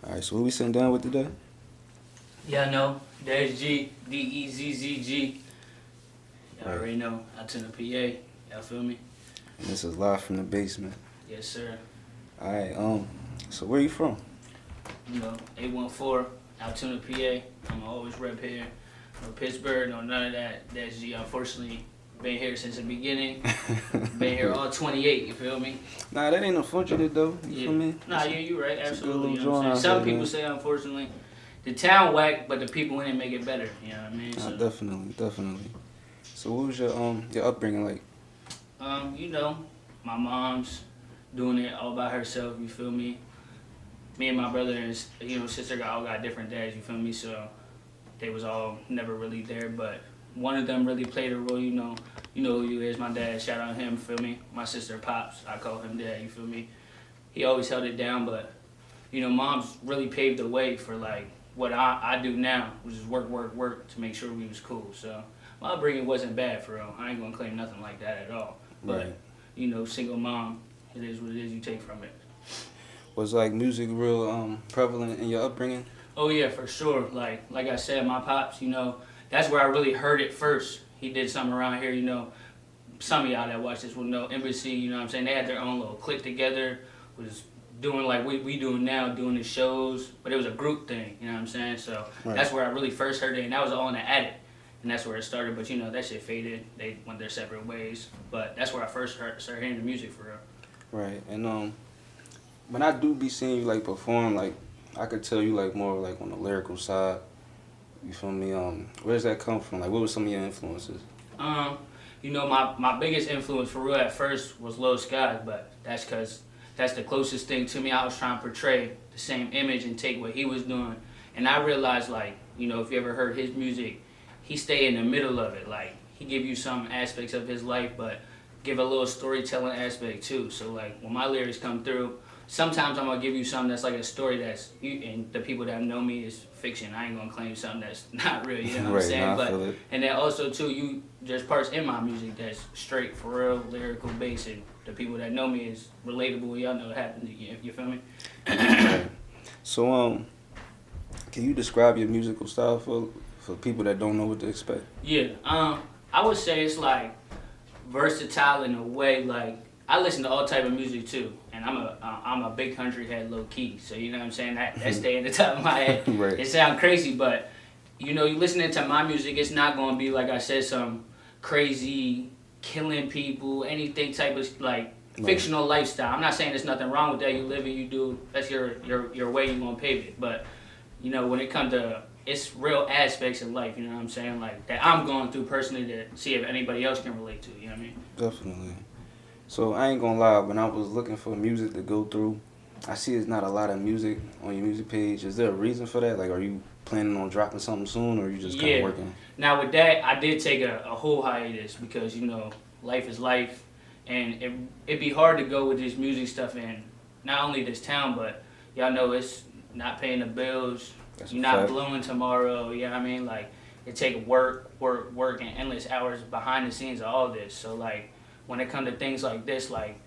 All right, so what we sitting down with today? Yeah, I know. DEZZG, DEZZG. Y'all Right. already know. Out to the PA. Y'all feel me? And this is live from the basement. Yes, sir. All right, so where you from? You know, 814, out to the PA. I'm always rep here. No Pittsburgh, no none of that. DEZZG, unfortunately, been here since the beginning. Been here all 28, you feel me? Nah, that ain't unfortunate though. You feel me? Nah, yeah, you right. it's a good Absolutely. little You know what I'm joint saying? out Some here, people man. say, unfortunately, the town whack, but the people in it make it better. You know what I mean? Nah, So, definitely. So what was your upbringing like? you know, my mom's doing it all by herself, you feel me? Me and my brother and sister all got different dads, you feel me? So they was all never really there, but one of them really played a role, you know who you is, my dad, shout out him, feel me? My sister Pops, I call him dad, you feel me? He always held it down, but mom's really paved the way for like what I do now, which is work to make sure we was cool. So my upbringing wasn't bad for real. I ain't gonna claim nothing like that at all. But Right. single mom, it is what it is. You take from it. Was like music real prevalent in your upbringing? Oh yeah, for sure. Like I said, my pops, that's where I really heard it first. He did something around here, Some of y'all that watch this will know Embassy. You know what I'm saying? They had their own little clique together. Was doing like we doing now, doing the shows, but it was a group thing. You know what I'm saying? So Right. that's where I really first heard it, and that was all in the attic. And that's where it started, but that shit faded. They went their separate ways. But that's where I first started hearing the music for real. Right. And when I do be seeing you like perform, like I could tell you like more like on the lyrical side. You feel me? Where does that come from? Like what were some of your influences? My biggest influence for real at first was Lil Sky, but that's because that's the closest thing to me. I was trying to portray the same image and take what he was doing. And I realized, like, if you ever heard his music, he stay in the middle of it. Like, he give you some aspects of his life, but give a little storytelling aspect too. So, like, when my lyrics come through, sometimes I'm going to give you something that's like a story and the people that know me is fiction. I ain't going to claim something that's not real, you know what I'm saying? Nah, I feel it. And then also, too, there's parts in my music that's straight, for real, lyrical based, and the people that know me is relatable. Y'all know it happened. You feel me? So can you describe your musical style for people that don't know what to expect? Yeah. I would say it's like versatile in a way. Like I listen to all type of music too, and I'm a big country head, low key. So you know what I'm saying? That stay in the top of my head. Right. It sounds crazy, but you listening to my music, it's not gonna be like I said, some crazy killing people, anything type of like fictional lifestyle. I'm not saying there's nothing wrong with that. You live and you do. That's your way. You gonna pave it. But when it comes to it's real aspects of life. You know what I'm saying? Like that I'm going through personally to see if anybody else can relate to. You know what I mean? Definitely. So I ain't gonna lie. When I was looking for music to go through, I see there's not a lot of music on your music page. Is there a reason for that? Like, are you planning on dropping something soon, or are you just kind of working? Now with that, I did take a whole hiatus because life is life, and it'd be hard to go with this music stuff in not only this town, but y'all know it's not paying the bills. That's You're not blowing tomorrow. You know what I mean? Like it take work, and endless hours behind the scenes of all this. So like when it comes to things like this, like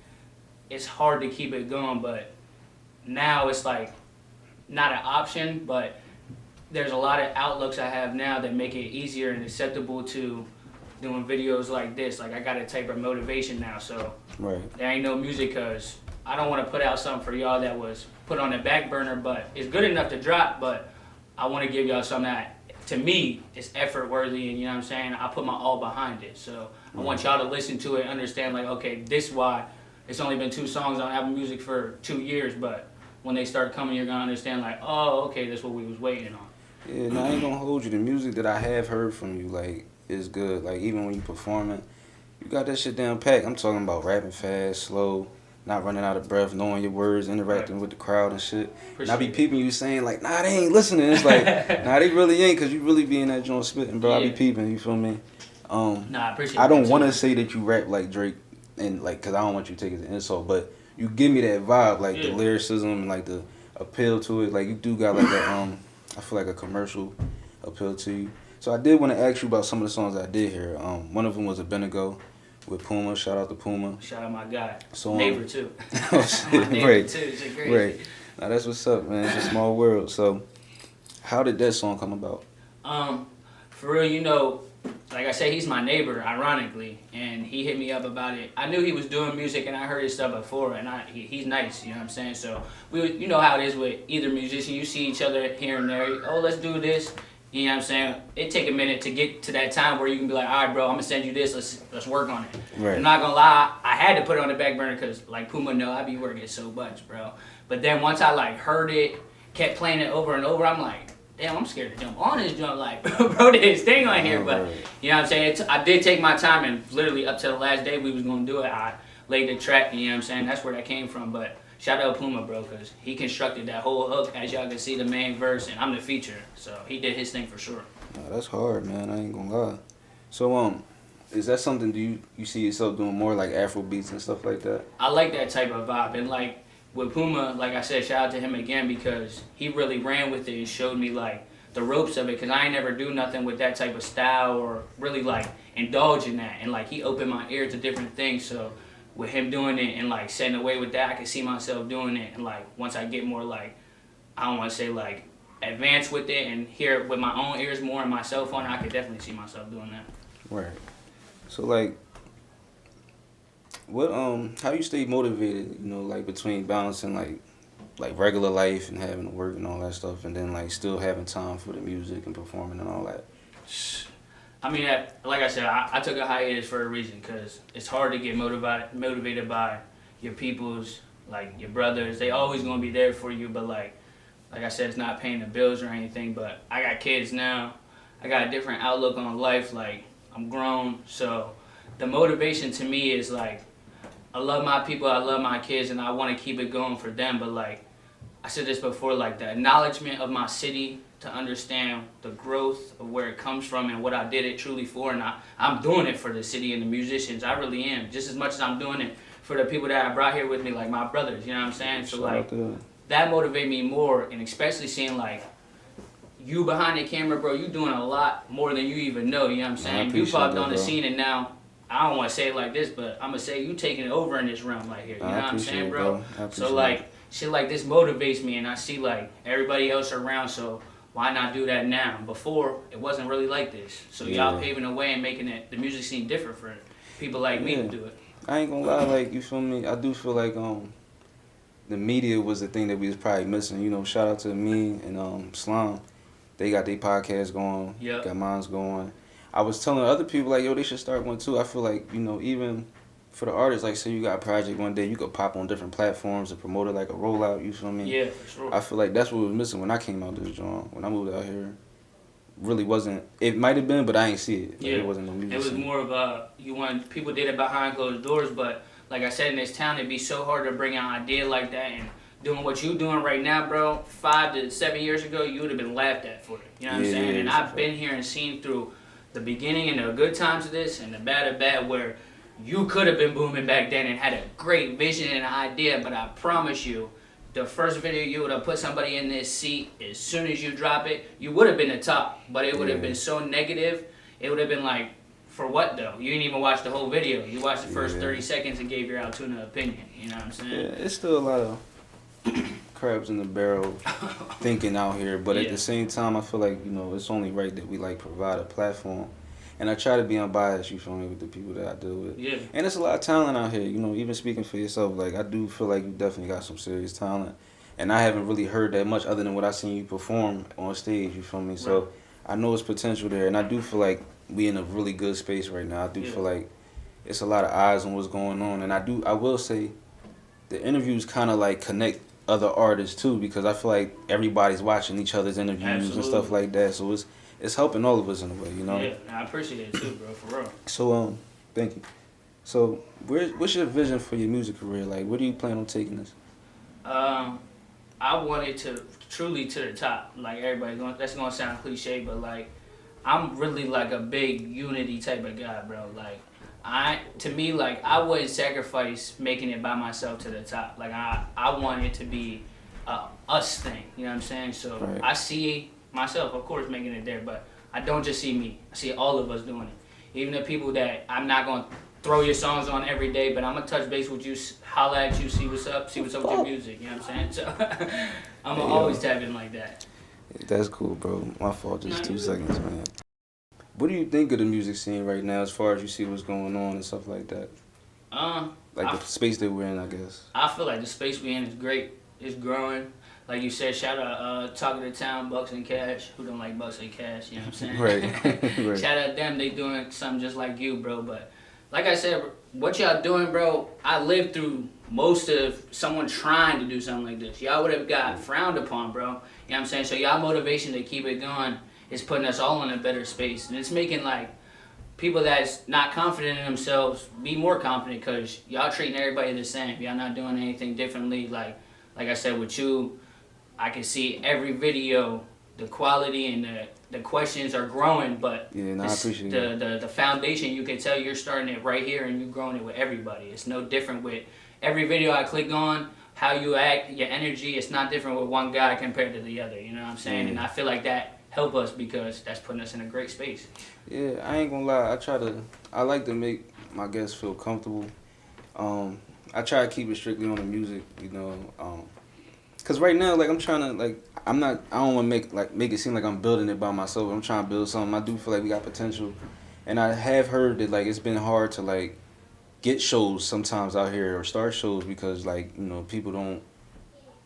it's hard to keep it going. But now it's like not an option, but there's a lot of outlooks I have now that make it easier and acceptable to doing videos like this. Like I got a type of motivation now, so there ain't no music because I don't want to put out something for y'all that was put on the back burner, but it's good enough to drop, but I want to give y'all something that, to me, is effort worthy, and you know what I'm saying? I put my all behind it, so I want y'all to listen to it, understand like, okay, this why it's only been 2 songs on Apple Music for 2 years, but when they start coming, you're going to understand like, oh, okay, that's what we was waiting on. Yeah, no, I ain't gonna hold you. The music that I have heard from you, like, is good. Like, even when you performing, you got that shit down packed. I'm talking about rapping fast, slow, not running out of breath, knowing your words, interacting with the crowd and shit. And I be peeping you saying, like, nah, they ain't listening. It's like, nah, they really ain't, because you really be in that joint spitting, bro. I be peeping, you feel me? I appreciate I don't that want to too. say that you rap like Drake, and like, because I don't want you to take it as an insult, but you give me that vibe, like the lyricism and like the appeal to it. Like, you do got like a, I feel like a commercial appeal to you. So I did want to ask you about some of the songs I did hear. One of them was a Benego with Puma. Shout out to Puma. Shout out my guy. So, neighbor too. Oh shit! My neighbor Right. too. It's crazy. Now that's what's up, man. It's a small world. So, how did that song come about? For real, you know, like I said, he's my neighbor, ironically, and he hit me up about it. I knew he was doing music, and I heard his stuff before, and he's nice, you know what I'm saying? So, you know how it is with either musician, you see each other here and there, oh, let's do this, you know what I'm saying? It take a minute to get to that time where you can be like, all right, bro, I'm gonna send you this, let's work on it. Right. I'm not gonna lie, I had to put it on the back burner, because, like Puma know, I be working so much, bro. But then once I, like, heard it, kept playing it over and over, I'm like, damn, I'm scared to jump on this jump, like, bro, did his thing on here, but, you know what I'm saying, I did take my time, and literally up to the last day we was gonna do it, I laid the track, you know what I'm saying, that's where that came from, but shout out Puma, bro, because he constructed that whole hook, as y'all can see, the main verse, and I'm the feature, so he did his thing for sure. Nah, that's hard, man, I ain't gonna lie. So, is that something, do you see yourself doing more, like, Afro beats and stuff like that? I like that type of vibe, and, like, with Puma, like I said, shout out to him again, because he really ran with it and showed me, like, the ropes of it, because I ain't never do nothing with that type of style or really like indulge in that, and like he opened my ear to different things. So with him doing it and like setting away with that, I can see myself doing it, and like once I get more like, I don't want to say like advanced with it and hear it with my own ears more and my cell phone, I could definitely see myself doing that. Right. So like, what how you stay motivated, you know, like between balancing like regular life and having to work and all that stuff, and then like still having time for the music and performing and all that? I mean, like I said, I took a hiatus for a reason, because it's hard to get motivated by your peoples, like your brothers. They always gonna be there for you, but like I said, it's not paying the bills or anything. But I got kids now. I got a different outlook on life. Like, I'm grown, so the motivation to me is like, I love my people, I love my kids, and I want to keep it going for them. But like I said this before, like the acknowledgement of my city, to understand the growth of where it comes from and what I did it truly for. And I'm doing it for the city and the musicians. I really am, just as much as I'm doing it for the people that I brought here with me, like my brothers, you know what I'm saying? So like, that motivated me more, and especially seeing like, you behind the camera, bro, you doing a lot more than you even know, you know what I'm saying? You popped on the scene, and now, I don't want to say it like this, but I'm going to say you taking it over in this realm right here, you know what I'm saying, bro? So like, shit like this motivates me, and I see like everybody else around, so why not do that now? Before, it wasn't really like this. So y'all paving the way and making the music scene different for people like me to do it. I ain't gonna lie, like, you feel me? I do feel like the media was the thing that we was probably missing. You know, shout out to me and Slime. They got their podcast going, got mine's going. I was telling other people, like, yo, they should start one too. I feel like, you know, even for the artists, like, say you got a project one day, you could pop on different platforms and promote it like a rollout, you feel me? Yeah, for sure. I feel like that's what was missing when I came out this joint. When I moved out here, really wasn't, it might have been, but I ain't see it. Like, it wasn't no music. It was more of a, people did it behind closed doors, but like I said, in this town, it'd be so hard to bring an idea like that, and doing what you doing right now, bro, 5 to 7 years ago, you would have been laughed at for it. You know what I'm saying? And I've been here and seen through the beginning and the good times of this and the bad of bad, where you could have been booming back then and had a great vision and idea, but I promise you, the first video you would have put somebody in this seat, as soon as you drop it, you would have been the top, but it would have been so negative, it would have been like, for what though? You didn't even watch the whole video. You watched the first 30 seconds and gave your Altoona opinion, you know what I'm saying? Yeah, it's still a lot of crabs in the barrel thinking out here, but at the same time, I feel like, you know, it's only right that we like provide a platform. And I try to be unbiased, you feel me, with the people that I deal with. Yeah. And there's a lot of talent out here, you know, even speaking for yourself, like, I do feel like you definitely got some serious talent. And I haven't really heard that much other than what I seen you perform on stage, you feel me? So I know it's potential there, and I do feel like we in a really good space right now. I do feel like it's a lot of eyes on what's going on. And I will say, the interviews kind of like connect other artists too, because I feel like everybody's watching each other's interviews and stuff like that. So it's helping all of us in a way, you know? Yeah, I appreciate it too, bro, for real. So, thank you. So, what's your vision for your music career? Like, where do you plan on taking this? I want it to truly to the top. Like, everybody's going, that's going to sound cliche, but like, I'm really like a big unity type of guy, bro. Like, to me, like, I wouldn't sacrifice making it by myself to the top. Like, I want it to be a us thing, you know what I'm saying? So, I see myself, of course, making it there, but I don't just see me. I see all of us doing it. Even the people that I'm not going to throw your songs on every day, but I'm gonna touch base with you, holla at you, see what's up with your music. You know what I'm saying? So I'm gonna always tap in like that. That's cool, bro. My fault. Just No, 2 you seconds, man. What do you think of the music scene right now, as far as you see what's going on and stuff like that? Like the space that we're in, I guess. I feel like the space we're in is great. It's growing. Like you said, shout out Talk of the Town, Bucks and Cash. Who don't like Bucks and Cash? You know what I'm saying? Right. Right. Shout out them. They doing something just like you, bro. But like I said, what y'all doing, bro? I lived through most of someone trying to do something like this. Y'all would have got frowned upon, bro. You know what I'm saying? So y'all motivation to keep it going is putting us all in a better space, and it's making like people that's not confident in themselves be more confident, because y'all treating everybody the same. Y'all not doing anything differently. Like I said with you, I can see every video, the quality and the questions are growing, but Yeah, no, I appreciate it. the foundation, you can tell you're starting it right here and you're growing it with everybody. It's no different with every video I click on, how you act, your energy, it's not different with one guy compared to the other, you know what I'm saying? And I feel like that help us, because that's putting us in a great space. Yeah, I ain't gonna lie. I like to make my guests feel comfortable. I try to keep it strictly on the music, you know. Cause right now, like I'm trying to, like I don't want to make it seem like I'm building it by myself. I'm trying to build something. I do feel like we got potential, and I have heard that like it's been hard to like get shows sometimes out here or start shows, because like, you know, people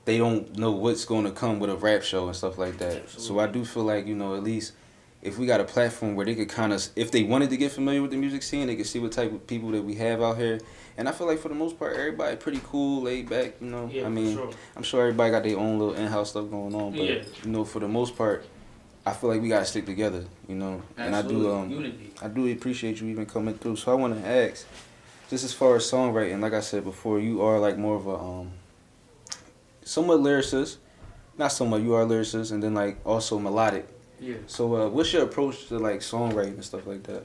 they don't know what's going to come with a rap show and stuff like that. Absolutely. So I do feel like, you know, at least if we got a platform where they could kind of, if they wanted to get familiar with the music scene, they could see what type of people that we have out here. And I feel like for the most part, everybody pretty cool, laid back, you know. Yeah, I mean, for sure. I'm sure everybody got their own little in-house stuff going on, but Yeah. you know, for the most part, I feel like we gotta stick together, you know. Absolutely. And Unity. I do appreciate you even coming through. So I want to ask, just as far as songwriting, like I said before, you are like more of a somewhat lyricist, not somewhat, you are a lyricist, and then like also melodic. Yeah. So what's your approach to like songwriting and stuff like that?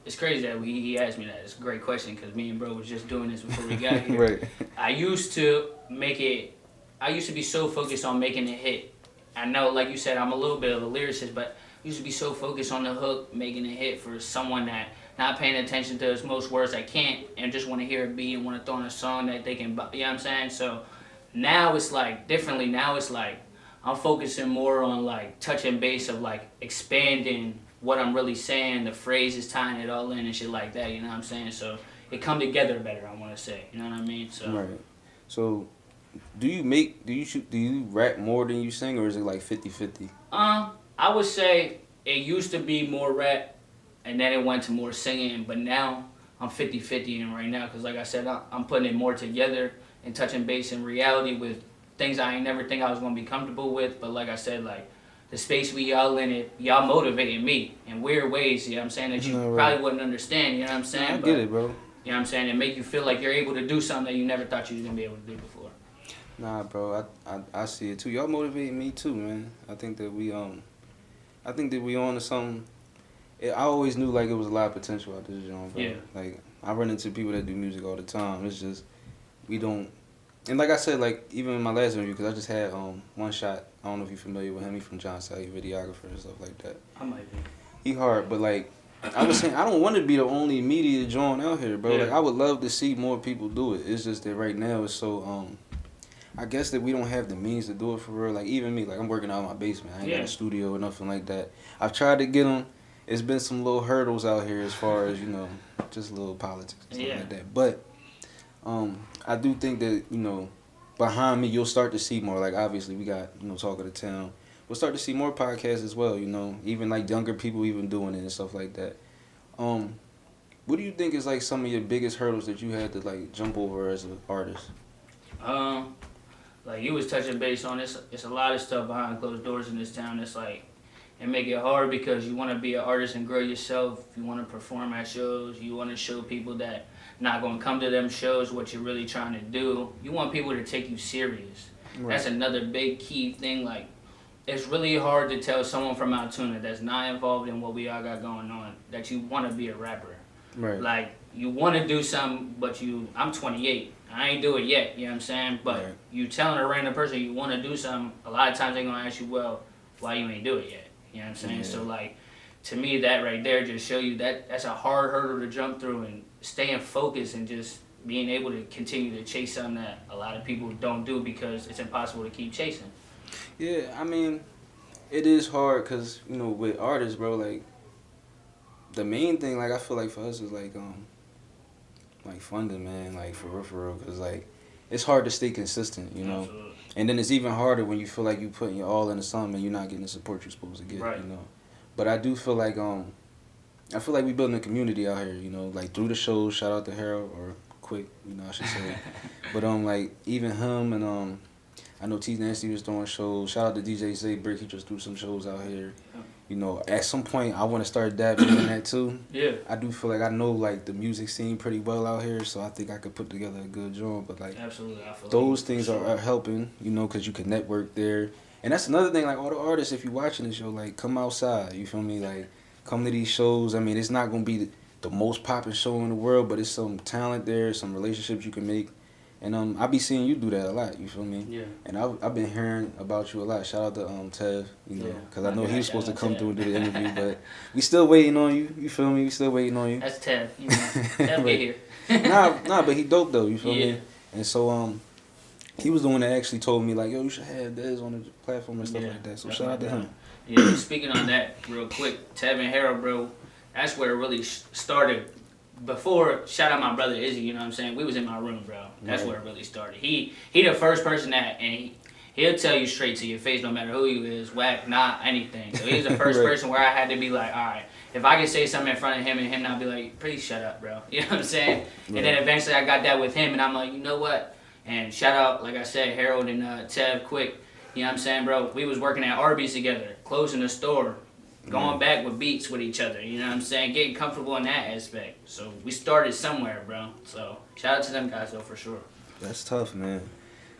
It's crazy that he asked me that. It's a great question, because me and bro was just doing this before we got here. Right. I used to be so focused on making it hit. I know, like you said, I'm a little bit of a lyricist, but I used to be so focused on the hook, making it hit for someone that not paying attention to as most words I can't, and just want to hear a beat and want to throw in a song that they can, you know what I'm saying? So now it's like differently. Now it's like I'm focusing more on like touching base of like expanding what I'm really saying, the phrases, tying it all in and shit like that, you know what I'm saying? So it come together better, I want to say, you know what I mean? So Right. So do you rap more than you sing, or is it like 50-50? I would say it used to be more rap, and then it went to more singing, but now I'm 50-50 in right now, because like I said, I'm putting it more together and touching base in reality with things I ain't never think I was going to be comfortable with. But like I said, like the space we y'all in it, y'all motivating me in weird ways, you know what I'm saying, that you probably wouldn't understand, you know what I'm saying? I get it, bro. You know what I'm saying? And make you feel like you're able to do something that you never thought you was going to be able to do before. Nah, bro, I see it too. Y'all motivate me too, man. I think that we on to something. I always knew like it was a lot of potential out this genre, bro. Yeah. Like I run into people that do music all the time. It's just we don't. And like I said, like even in my last interview, because I just had One Shot. I don't know if you're familiar with him. He's from John Sally, videographer and stuff like that. I might be. He hard, but like I was saying, I don't want to be the only media joint out here, bro. Yeah. Like I would love to see more people do it. It's just that right now it's so I guess that we don't have the means to do it for real. Like even me, like I'm working out in my basement. I ain't got a studio or nothing like that. I've tried to get them. It's been some little hurdles out here as far as, you know, just little politics and stuff like that. But I do think that, you know, behind me you'll start to see more. Like obviously we got, you know, Talk of the Town. We'll start to see more podcasts as well, you know, even like younger people even doing it and stuff like that. What do you think is like some of your biggest hurdles that you had to like jump over as an artist? Like you was touching base on this, it's a lot of stuff behind closed doors in this town. It's like it make it hard because you want to be an artist and grow yourself. You want to perform at shows. You want to show people that not going to come to them shows what you're really trying to do. You want people to take you serious. Right. That's another big key thing. Like it's really hard to tell someone from Altoona that's not involved in what we all got going on that you want to be a rapper. Right. Like you want to do something, but I'm 28. I ain't do it yet, you know what I'm saying? But you telling a random person you want to do something, a lot of times they're going to ask you, well, why you ain't do it yet? You know what I'm saying? Yeah. So, like, to me, that right there just show you that that's a hard hurdle to jump through, and staying focused and just being able to continue to chase something that a lot of people don't do because it's impossible to keep chasing. Yeah, I mean, it is hard because, you know, with artists, bro, like, the main thing, like, I feel like for us is, like funding, man, like, for real, because, like, it's hard to stay consistent, you know? Absolutely. And then it's even harder when you feel like you putting your all into something and you're not getting the support you're supposed to get, Right. you know? But I do feel like, I feel like we building a community out here, you know, like, through the shows, shout out to Harold, or Quick, you know, I should say. But, like, even him and, I know T Nasty was doing shows. Shout out to DJ Zay Brick. He just threw some shows out here. You know, at some point, I want to start dabbling in that too. Yeah. I do feel like I know, like, the music scene pretty well out here, so I think I could put together a good joint. But, like, Absolutely, I feel those like things sure. are helping, you know, because you can network there. And that's another thing, like, all the artists, if you're watching this show, like, come outside, you feel me? Like, come to these shows. I mean, it's not going to be the most popular show in the world, but it's some talent there, some relationships you can make. And I be seeing you do that a lot, you feel me? Yeah. And I've been hearing about you a lot. Shout out to Tev, you know, Yeah. because I know he was supposed to come Tev. through and do the interview, but we still waiting on you. You feel me? We still waiting on you. That's Tev. You know, Tev get here. Nah, but he dope though. You feel Yeah. me? And so he was the one that actually told me like, yo, you should have DEZZG on the platform and stuff like that. So shout out to him. Yeah. Speaking on that real quick, Tev and Harold, bro, that's where it really started. Before, shout out my brother Izzy, you know what I'm saying? We was in my room, bro. That's where it really started. He the first person that, and he'll tell you straight to your face, no matter who you is, whack, not anything. So he's the first person where I had to be like, all right, if I can say something in front of him and him not be like, please shut up, bro. You know what I'm saying? And then eventually I got that with him, and I'm like, you know what? And shout out, like I said, Harold and Tev Quick. You know what I'm saying, bro? We was working at Arby's together, closing the store, going back with beats with each other, you know what I'm saying? Getting comfortable in that aspect. So we started somewhere, bro. So shout out to them guys though, for sure. That's tough, man.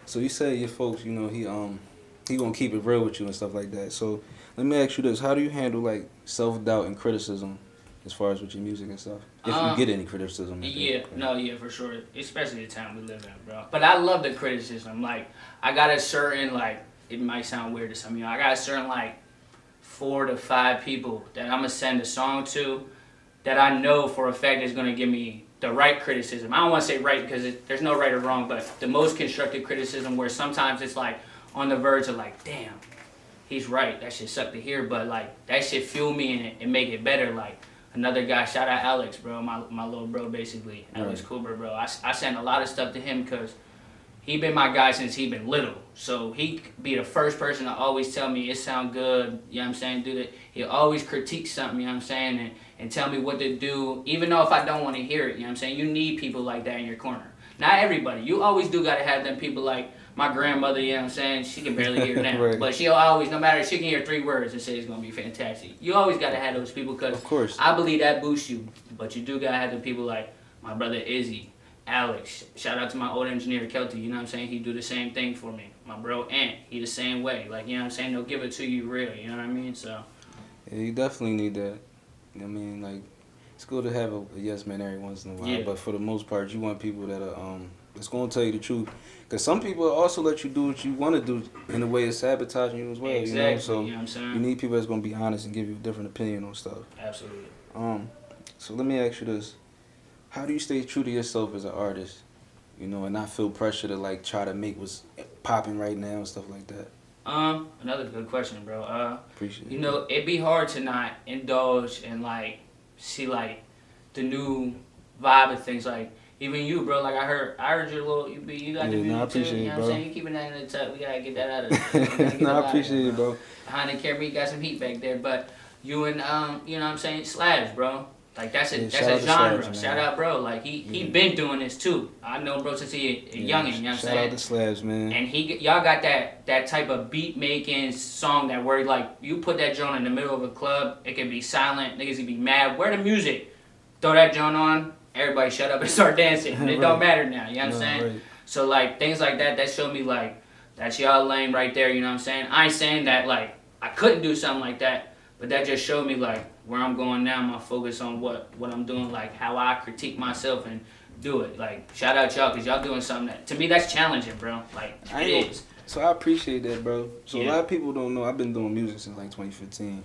So you say your folks, you know, he gonna keep it real with you and stuff like that. So let me ask you this: how do you handle like self-doubt and criticism, as far as with your music and stuff? If you get any criticism. Yeah, for sure. Especially the time we live in, bro. But I love the criticism. Like I got a certain like, it might sound weird to some of you. I got a certain like 4 to 5 people that I'm gonna send a song to that I know for a fact is gonna give me the right criticism. I don't want to say right because there's no right or wrong, but the most constructive criticism where sometimes it's like on the verge of like, damn, he's right. That shit sucked to hear, but like that shit fuel me and make it better. Like another guy, shout out Alex, bro, my little bro basically, Alex Cooper, bro. I sent a lot of stuff to him because he been my guy since he been little. So he be the first person to always tell me it sound good, you know what I'm saying, do that. He'll always critique something, you know what I'm saying, and tell me what to do, even though if I don't want to hear it, you know what I'm saying. You need people like that in your corner. Not everybody. You always do gotta have them people like my grandmother, you know what I'm saying, she can barely hear now. Right. But she'll always, no matter, she can hear 3 words and say it's gonna be fantastic. You always gotta have those people because of course. I believe that boosts you. But you do gotta have the people like my brother Izzy, Alex, shout out to my old engineer Kelty, you know what I'm saying? He do the same thing for me. My bro Ant, he the same way. Like, you know what I'm saying? They'll give it to you real, you know what I mean? So Yeah, you definitely need that. I mean, like, it's good to have a yes man every once in a while, but for the most part, you want people that are that's gonna tell you the truth. Because some people also let you do what you want to do in a way of sabotaging you as well. Exactly, you know? So you know what I'm saying? you need people that's gonna be honest and give you a different opinion on stuff. Absolutely. So let me ask you this: how do you stay true to yourself as an artist? You know, and not feel pressure to like try to make what's popping right now and stuff like that. Another good question, bro. Appreciate it. You know, it'd be hard to not indulge and like see like the new vibe of things. Like even you, bro. Like I heard your little. You got the music I appreciate too. You it, know bro. what I'm saying? You keeping that in the tuck. We gotta get that out of. No, I appreciate it, bro. Behind the camera, you got some heat back there, but you and you know what I'm saying, Slabs, bro. Like that's a genre. Slabs, shout out, bro. Like he been doing this too. I know bro since he a youngin', you know what I'm saying? Shout out to Slabs, man. And y'all got that type of beat making song that where like you put that joint in the middle of a club, it can be silent, niggas can be mad. Where the music? Throw that joint on, everybody shut up and start dancing. And it don't matter now, you know what I'm saying? Right. So like things like that show me like that's y'all lane right there, you know what I'm saying? I ain't saying that like I couldn't do something like that, but that just showed me like where I'm going now, my focus on what I'm doing, like how I critique myself and do it. Like shout out y'all because y'all doing something that to me that's challenging, bro. Like it is. So I appreciate that, bro. So Yeah. a lot of people don't know I've been doing music since like 2015.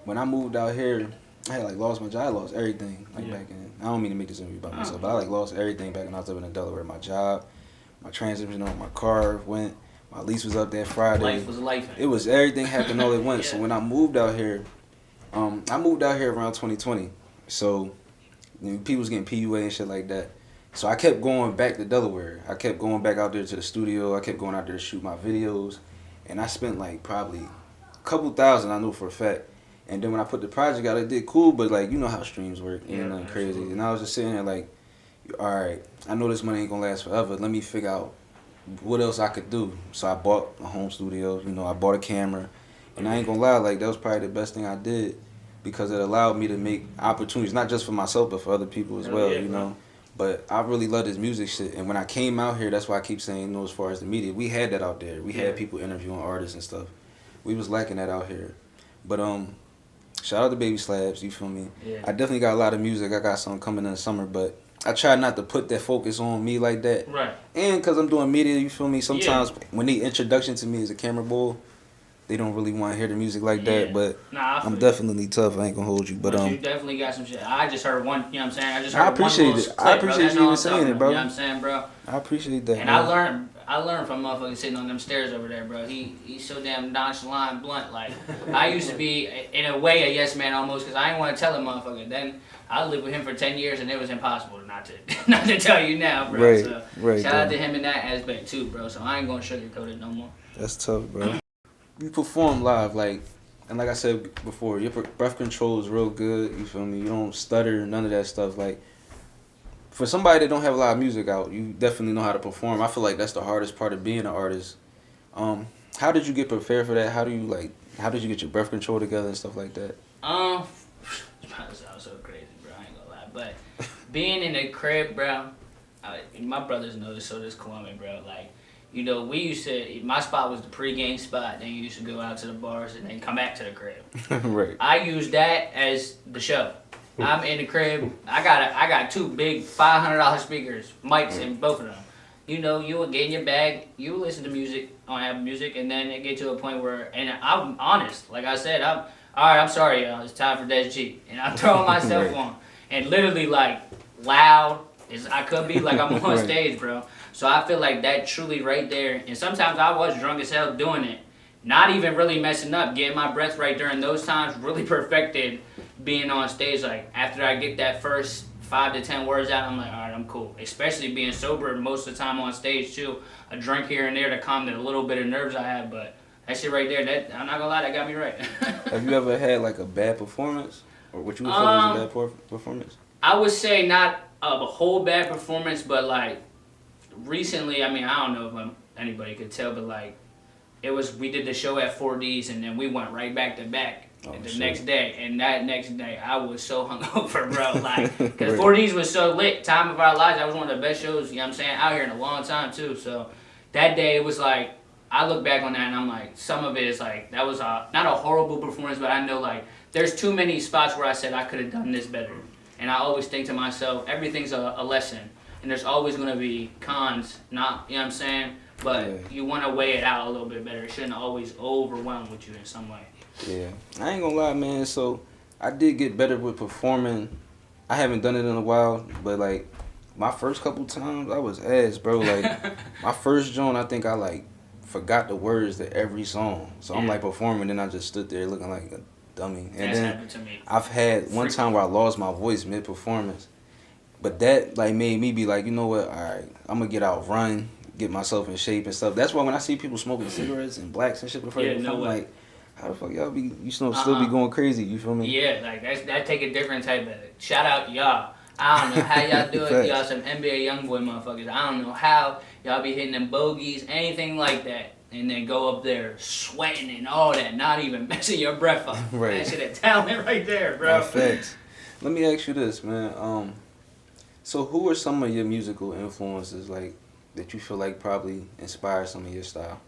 when I moved out here, I had like lost my job. I lost everything like back in. I don't mean to make this interview about myself, but I like lost everything back when I was living in Delaware. My job, my transmission on my car went. My lease was up there Friday. Life was life. It was everything happened all at once. So when I moved out here, I moved out here around 2020. So people was getting PUA and shit like that. So I kept going back to Delaware. I kept going back out there to the studio. I kept going out there to shoot my videos. And I spent like probably a couple thousand, I know for a fact. And then when I put the project out, it did cool, but like, you know how streams work. Ain't nothing crazy. And I was just sitting there like, all right, I know this money ain't gonna last forever. Let me figure out what else I could do. So I bought a home studio. You know, I bought a camera. And I ain't gonna lie, like that was probably the best thing I did because it allowed me to make opportunities, not just for myself, but for other people as well, you know. But I really love this music shit. And when I came out here, that's why I keep saying, you know, as far as the media, we had that out there. We had people interviewing artists and stuff. We was lacking that out here. But shout out to Baby Slabs, you feel me? Yeah. I definitely got a lot of music. I got something coming in the summer, but I try not to put that focus on me like that. Right. And because I'm doing media, you feel me? Sometimes when they introduction to me as a camera boy, they don't really want to hear the music like that, but I'm definitely tough. I ain't gonna hold you, but you definitely got some shit. I just heard one. You know what I'm saying? I just heard I appreciate one it. clip, I appreciate you even saying it, bro. You know what I'm saying, bro? I appreciate that. And man. I learned from motherfucking sitting on them stairs over there, bro. He's so damn nonchalant, blunt. Like I used to be in a way a yes man almost, cause I didn't want to tell a motherfucker. Then I lived with him for 10 years, and it was impossible not to tell you now, bro. Right, so right. Shout out to him in that aspect too, bro. So I ain't gonna sugarcoat it no more. That's tough, bro. You perform live, like, and like I said before, your breath control is real good. You feel me? You don't stutter, none of that stuff. Like, for somebody that don't have a lot of music out, you definitely know how to perform. I feel like that's the hardest part of being an artist. How did you get prepared for that? How did you get your breath control together and stuff like that? That sounds so crazy, bro. I ain't gonna lie, but being in the crib, bro. My brothers know this, so does Kwame, bro. Like, you know, my spot was the pregame spot. Then you used to go out to the bars and then come back to the crib. Right. I use that as the show. I'm in the crib. I got two big $500 speakers, mics in both of them. You know, you will get in your bag, you will listen to music on Apple Music, and then it get to a point where, and I'm honest, like I said, all right, I'm sorry, y'all, it's time for DEZZG. And I'm throwing myself on. And literally, like, loud as I could be, like I'm on stage, bro. So I feel like that truly right there, and sometimes I was drunk as hell doing it, not even really messing up, getting my breath right during those times, really perfected being on stage. Like, after I get that first 5 to 10 words out, I'm like, all right, I'm cool. Especially being sober most of the time on stage, too. A drink here and there to calm the little bit of nerves I have, but that shit right there, I'm not gonna lie, that got me right. Have you ever had, like, a bad performance? Or what you would feel was a bad performance? I would say not a whole bad performance, but, like, recently, I mean, I don't know if anybody could tell, but, like, we did the show at 4Ds, and then we went right back to back the next day. And that next day, I was so hungover, bro. Like, because 4Ds was so lit. Time of our lives. That was one of the best shows, you know what I'm saying, out here in a long time, too. So that day, it was like, I look back on that, and I'm like, some of it is like, that was not a horrible performance, but I know, like, there's too many spots where I said I could have done this better. And I always think to myself, everything's a lesson. And there's always going to be cons, not, you know what I'm saying? But you want to weigh it out a little bit better. It shouldn't always overwhelm with you in some way. Yeah. I ain't gonna lie, man. So, I did get better with performing. I haven't done it in a while, but, like, my first couple times, I was ass, bro. Like, my first joint, I think I, like, forgot the words to every song. So, I'm, like, performing, and I just stood there looking like a dummy. And That's then happened to me. I've had one time where I lost my voice mid-performance. But that, like, made me be like, you know what, all right, I'm going to get out, run, get myself in shape and stuff. That's why when I see people smoking cigarettes and blacks and shit before I'm like, how the fuck y'all be, still be going crazy, you feel me? Yeah, like, that take a different type of, shout out to y'all. I don't know how y'all do it. Y'all some NBA Youngboy motherfuckers. I don't know how y'all be hitting them bogeys, anything like that. And then go up there sweating and all that, not even messing your breath up. Right. That shit a talent right there, bro. Facts. Let me ask you this, man. So who are some of your musical influences, like, that you feel like probably inspire some of your style?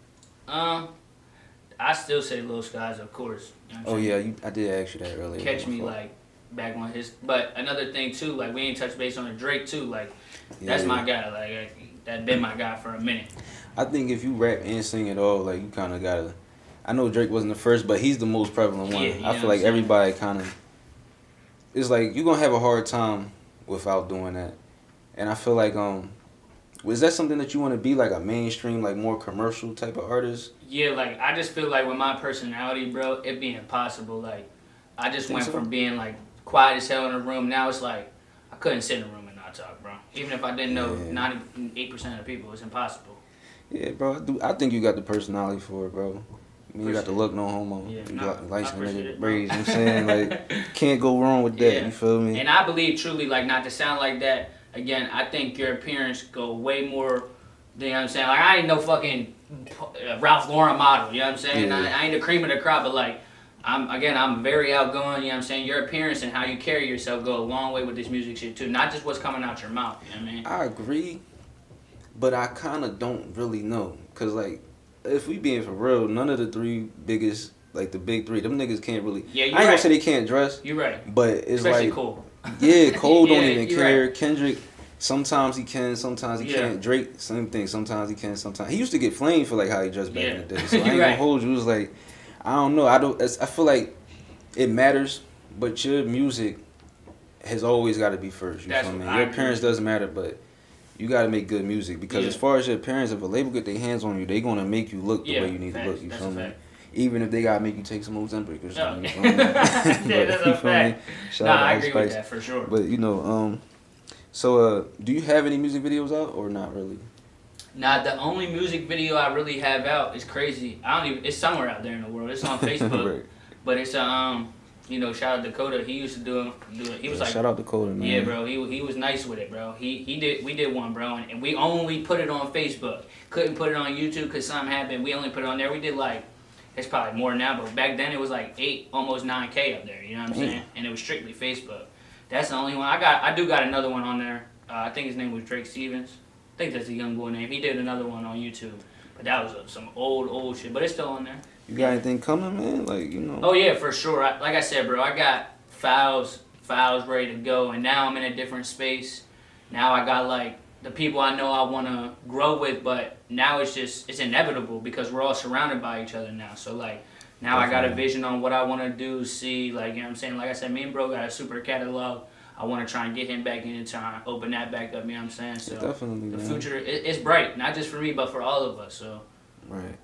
I still say Lil Skies, of course. You know I did ask you that earlier. Catch Me, like, back on his... But another thing, too, like, we ain't touched base on the Drake, too. Like, that's my guy. Like, that been my guy for a minute. I think if you rap and sing at all, like, you kind of gotta... I know Drake wasn't the first, but he's the most prevalent one. Yeah, I feel like everybody kind of, it's like you're gonna have a hard time without doing that. And I feel like was that something that you want to be, like a mainstream, like more commercial type of artist? Yeah, like I just feel like with my personality, bro, it'd be impossible. Like I just went from being like quiet as hell in a room. Now it's like I couldn't sit in a room and not talk, bro. Even if I didn't know 98% of the people, it's impossible. Yeah, bro. I think you got the personality for it, bro. I mean, you got the look, no homo. Yeah, you got light skin nigga, bro. braids. You know what I'm saying? Like, can't go wrong with that. You feel me? And I believe truly, like, not to sound like that. Again, I think your appearance go way more. You know what I'm saying? Like, I ain't no fucking Ralph Lauren model. You know what I'm saying? Yeah. I ain't the cream of the crop, but like, I'm very outgoing. You know what I'm saying? Your appearance and how you carry yourself go a long way with this music shit too. Not just what's coming out your mouth. You know what I mean? I agree, but I kind of don't really know, cause like, if we being for real, none of the three biggest, like the big three, them niggas can't really. Yeah, I ain't gonna say they can't dress. You're right. But it's especially like Cole. Yeah, Cole don't even you're care. Right. Kendrick, sometimes he can, sometimes he can't. Drake, same thing. Sometimes he can, sometimes he used to get flamed for like how he dressed back in the day. So I ain't gonna hold you. It was like, I don't know. I feel like it matters, but your music has always got to be first. You feel me? Your appearance doesn't matter, but you got to make good music, because as far as your appearance, if a label get their hands on you, they gonna make you look the way you need to look. You feel me? Even if they gotta make you take some Ozempic or something. You feel me? That's a fact. I agree with that for sure. But you know, so do you have any music videos out or not really? Nah, the only music video I really have out is crazy. I don't even. It's somewhere out there in the world. It's on Facebook, right. But it's you know, shout out Dakota. He used to do it. He was like, shout out Dakota, man. Yeah, bro. He was nice with it, bro. We did one, bro, and we only put it on Facebook. Couldn't put it on YouTube because something happened. We only put it on there. We did like, it's probably more now, but back then it was like 8, almost 9K up there. You know what I'm saying? And it was strictly Facebook. That's the only one I do got another one on there. I think his name was Drake Stevens. I think that's a young boy name. He did another one on YouTube, but that was some old shit. But it's still on there. You got anything coming, man? Like, you know. Oh yeah, for sure. Like I said, bro, I got files ready to go, and now I'm in a different space. Now I got like the people I know I want to grow with, but now it's inevitable because we're all surrounded by each other now. So like now I got a vision on what I want to do, see, like, you know what I'm saying? Like I said, me and bro got a super catalog. I want to try and get him back in, try and open that back up, you know what I'm saying? So definitely, the future it's bright, not just for me, but for all of us. So right.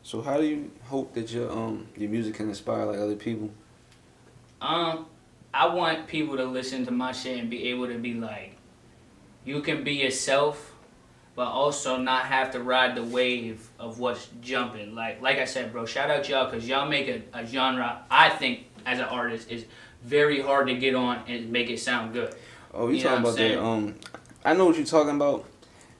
So how do you hope that your music can inspire like other people? I want people to listen to my shit and be able to be like, you can be yourself, but also not have to ride the wave of what's jumping. Like I said, bro, shout out y'all, because y'all make a genre, I think, as an artist, is very hard to get on and make it sound good. Oh, you talking about that? I know what you're talking about.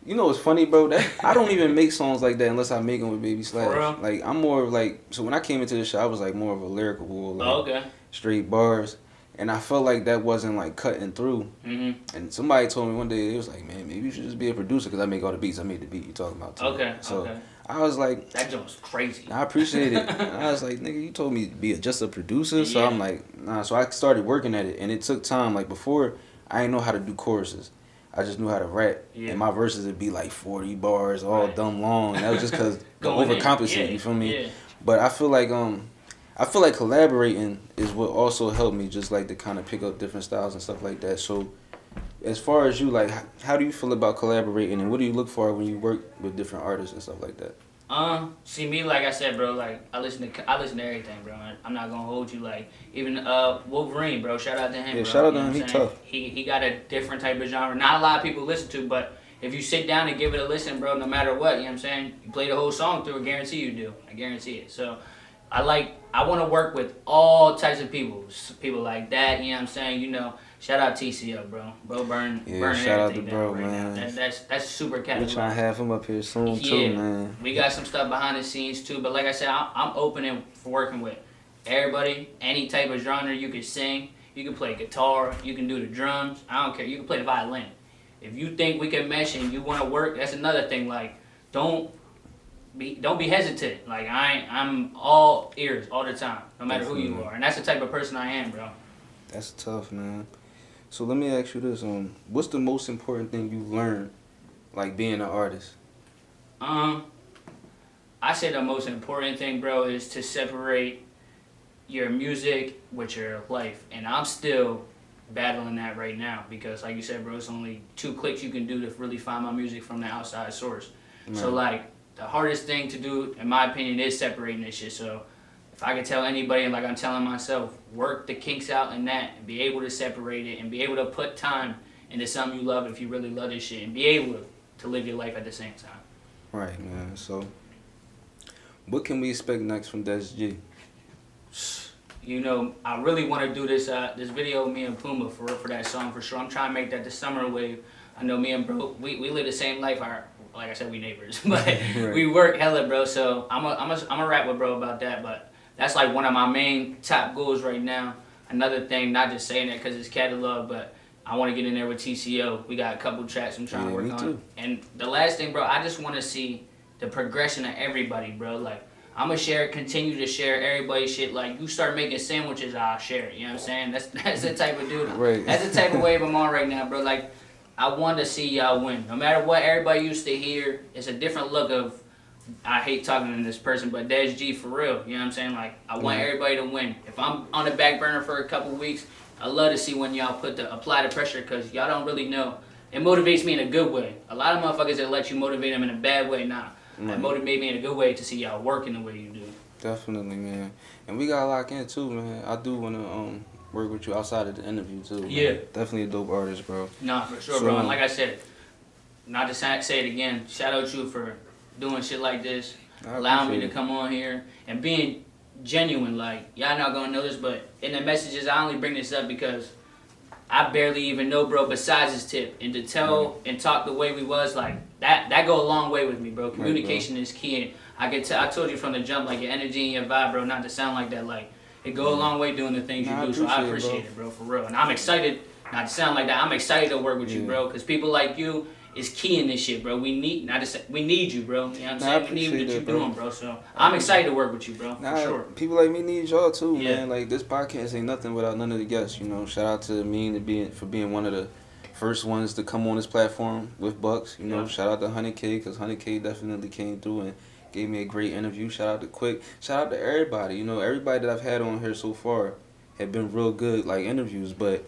You know what's funny, bro? That I don't even make songs like that unless I make them with Baby Slash. Like, I'm more of like, so when I came into the show, I was like more of a lyrical, like straight bars. And I felt like that wasn't like cutting through. Mm-hmm. And somebody told me one day, it was like, man, maybe you should just be a producer, because I make all the beats. I made the beat you talking about too. So I was like, that joke was crazy. I appreciate it. I was like, nigga, you told me to be just a producer. So I'm like, nah. So I started working at it, and it took time. Like before, I didn't know how to do choruses. I just knew how to rap, and my verses would be like 40 bars, all dumb long. And that was just because overcompensating. You feel me? Yeah. But I feel like collaborating is what also helped me, just like to kind of pick up different styles and stuff like that. So, as far as you, like, how do you feel about collaborating, and what do you look for when you work with different artists and stuff like that? See, me, like I said, bro, like I listen to everything, bro. I'm not gonna hold you, like, even Wolverine, bro. Shout out to him. Yeah, bro. shout out to him. He tough. He got a different type of genre. Not a lot of people listen to, but if you sit down and give it a listen, bro, no matter what, you know what I'm saying? You play the whole song through, I guarantee you do. I guarantee it. So I want to work with all types of people like that, you know what I'm saying? You know, shout out TCL, bro. Bro burn shout out to everything bro, down right man. now. That's super catalog. We're trying to have him up here soon too, man. We got some stuff behind the scenes too, but like I said, I'm open for working with everybody, any type of genre. You can sing, you can play guitar, you can do the drums, I don't care, you can play the violin. If you think we can mesh and you want to work, that's another thing. Like, don't be hesitant. Like, I'm all ears all the time, no matter who you are. And that's the type of person I am, bro. That's tough, man. So let me ask you this: what's the most important thing you learned, like being an artist? I say the most important thing, bro, is to separate your music with your life. And I'm still battling that right now because, like you said, bro, it's only 2 clicks you can do to really find my music from the outside source. Right. So, like, the hardest thing to do, in my opinion, is separating this shit. So, if I could tell anybody, like I'm telling myself, work the kinks out in that and be able to separate it and be able to put time into something you love if you really love this shit and be able to live your life at the same time. Right, man. So, what can we expect next from DEZZG? You know, I really want to do this this video with me and Puma for that song for sure. I'm trying to make that the summer wave. I know me and bro, we live the same life. Like I said, we neighbors, but right. We work hella, bro. So I'm a rap with bro about that. But that's like one of my main top goals right now. Another thing, not just saying that because it's catalog, but I want to get in there with TCO. We got a couple tracks I'm trying to work on. Too. And the last thing, bro, I just want to see the progression of everybody, bro. Like, I'm going to continue to share everybody's shit. Like, you start making sandwiches, I'll share it. You know what I'm saying? That's the type of dude. Right. That's the type of wave I'm on right now, bro. Like, I want to see y'all win. No matter what everybody used to hear, it's a different look of, I hate talking to this person, but DEZZG for real. You know what I'm saying? Like, I want everybody to win. If I'm on the back burner for a couple weeks, I love to see when y'all apply the pressure because y'all don't really know. It motivates me in a good way. A lot of motherfuckers that let you motivate them in a bad way, nah. It motivates me in a good way to see y'all working the way you do. Definitely, man. And we got to lock in too, man. I do want to work with you outside of the interview too. Yeah. Man. Definitely a dope artist, bro. Nah, for sure, bro. And like I said, not to say it again, shout out you for doing shit like this, allowing me to come on here and being genuine. Like, y'all not gonna know this, but in the messages, I only bring this up because I barely even know, bro, besides his tip. And to tell and talk the way we was, like, that go a long way with me, bro. Communication is key. And I told you from the jump, like, your energy and your vibe, bro, not to sound like that, like, it go a long way doing the things you do. So I appreciate it, bro, for real. And I'm excited, not to sound like that, I'm excited to work with you, bro, because people like you is key in this shit, bro. We need you, bro. You know what I'm saying? We need what you're doing, bro. So I'm excited to work with you, bro. For sure. People like me need y'all too, man. Like, this podcast ain't nothing without none of the guests. You know, shout out to me for being one of the first ones to come on this platform with Bucks. You know, shout out to 100K because 100K definitely came through and gave me a great interview. Shout out to Quick. Shout out to everybody. You know, everybody that I've had on here so far have been real good, like, interviews, but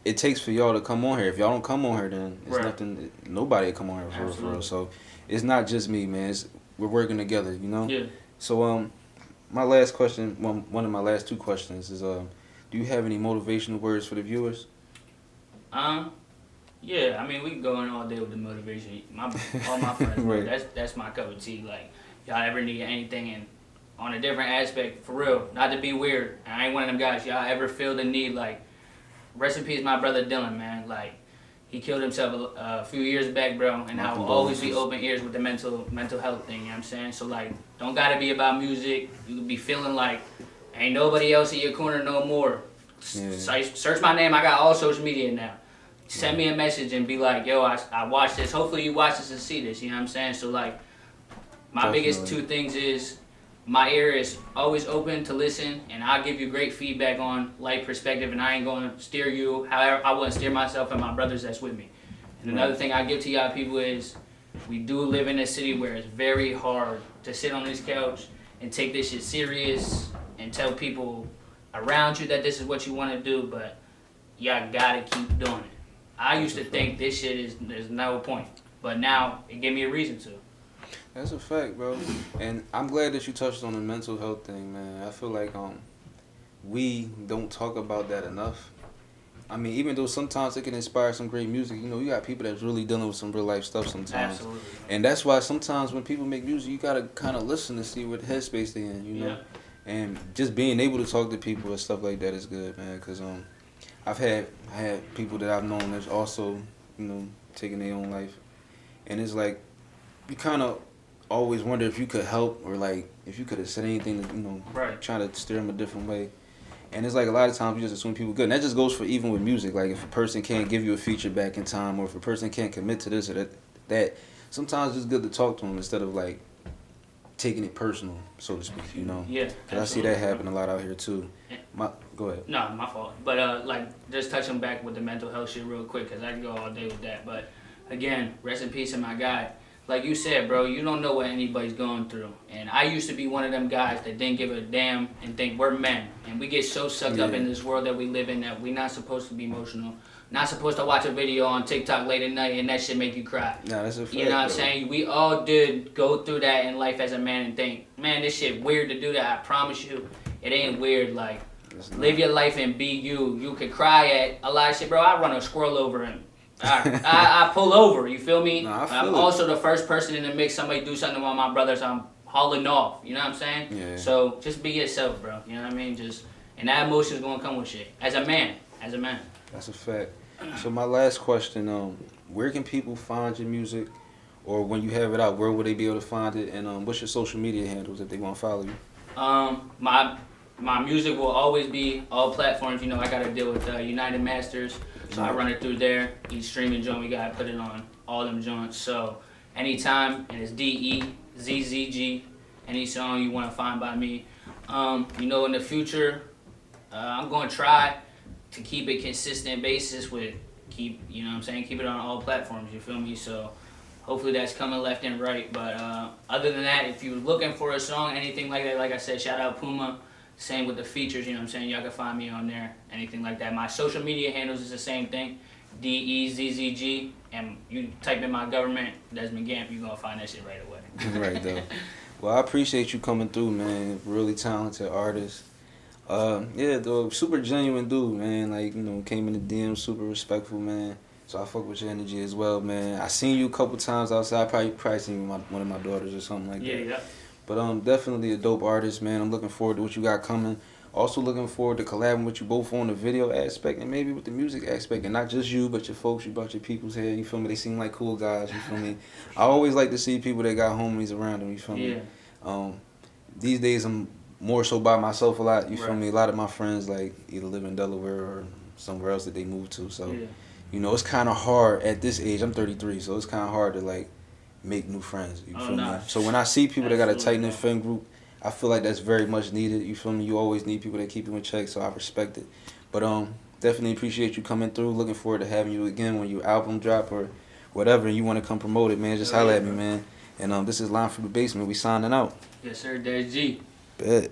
it takes for y'all to come on here. If y'all don't come on here, then it's nothing. Nobody will come on here for real. So it's not just me, man. We're working together, you know. Yeah. So my last question, one of my last 2 questions is, do you have any motivational words for the viewers? Yeah. I mean, we can go in all day with the motivation. All my friends, bro, that's my cup of tea. Like, y'all ever need anything and on a different aspect, for real. Not to be weird. I ain't one of them guys. Y'all ever feel the need, like. Rest in peace, my brother Dylan, man. Like, he killed himself a few years back, bro. And I will always be open ears with the mental health thing, you know what I'm saying? So, like, don't gotta be about music. You could be feeling like ain't nobody else in your corner no more. Search my name. I got all social media now. Send me a message and be like, yo, I watched this. Hopefully you watch this and see this, you know what I'm saying? So, like, my biggest 2 things is my ear is always open to listen, and I'll give you great feedback on life perspective, and I ain't going to steer you. However, I wouldn't steer myself and my brothers that's with me. And another thing I give to y'all people is we do live in a city where it's very hard to sit on this couch and take this shit serious and tell people around you that this is what you want to do, but y'all got to keep doing it. I used to think this shit there's no point, but now it gave me a reason to. That's a fact, bro. And I'm glad that you touched on the mental health thing, man. I feel like we don't talk about that enough. I mean, even though sometimes it can inspire some great music, you know, you got people that's really dealing with some real life stuff sometimes. Absolutely. And that's why sometimes when people make music, you gotta kind of listen to see what headspace they in, you know. Yeah. And just being able to talk to people and stuff like that is good, man. Cause I had people that I've known that's also, you know, taking their own life, and it's like you kind of always wonder if you could help or like if you could have said anything to, you know, trying to steer them a different way. And it's like a lot of times you just assume people good. And that just goes for even with music. Like if a person can't give you a feature back in time, or if a person can't commit to this or that, sometimes it's good to talk to them instead of like taking it personal, so to speak, you know? Yeah. Because I see that happen a lot out here too. Go ahead. No, my fault. But like just touching back with the mental health shit real quick, because I can go all day with that. But again, rest in peace to my guy. like you said, bro, you don't know what anybody's going through. And I used to be one of them guys that didn't give a damn and think we're men. And we get so sucked up in this world that we live in that we're not supposed to be emotional. Not supposed to watch a video on TikTok late at night and that shit make you cry. Nah, that's a fact, you know what I'm bro. saying? We all did go through that in life as a man and think, man, this shit weird to do that. I promise you, it ain't weird. Like, live your life and be you. You could cry at a lot of shit, bro. I run a squirrel over him. I pull over, you feel me? Nah, I feel I'm it. also the first person in the mix. Somebody do something with my brothers, I'm hauling off. You know what I'm saying? Yeah. So just be yourself, bro. You know what I mean? And that emotion's gonna come with shit. As a man. That's a fact. So my last question, where can people find your music, or when you have it out, where will they be able to find it? And what's your social media handles if they want to follow you? My music will always be all platforms. You know, I gotta deal with United Masters, so I run it through there. Each streaming joint, we gotta put it on all them joints. So anytime, and it's DEZZG. Any song you wanna find by me. You know, in the future, I'm gonna try to keep it consistent basis with keep it on all platforms. You feel me? So hopefully that's coming left and right. But other than that, if you're looking for a song, anything like that, like I said, shout out Puma. Same with the features, you know what I'm saying? Y'all can find me on there, anything like that. My social media handles is the same thing, DEZZG, and you type in my government, Desmond Gamp, you're gonna find that shit right away. Right, though. Well, I appreciate you coming through, man. Really talented artist. Yeah, though, super genuine dude, man. Like, you know, came in the DM, super respectful, man. So I fuck with your energy as well, man. I seen you a couple times outside. Probably seen one of my daughters or something like that. Yeah. But definitely a dope artist, man. I'm looking forward to what you got coming. Also looking forward to collabing with you both on the video aspect and maybe with the music aspect. And not just you, but your folks, you brought your peoples here. You feel me? They seem like cool guys. You feel me? I always like to see people that got homies around them. You feel me? These days I'm more so by myself a lot. You feel me? A lot of my friends like either live in Delaware or somewhere else that they moved to. So, you know, it's kind of hard at this age. I'm 33, so it's kind of hard to like make new friends. You feel me? So when I see people that got a tight knit friend group, I feel like that's very much needed. You feel me? You always need people that keep you in check, so I respect it. But definitely appreciate you coming through. Looking forward to having you again when your album drop or whatever, and you want to come promote it, man. Just holla at me, man. And this is Line from the Basement. We signing out. Yes, sir, DEZZG. Bet.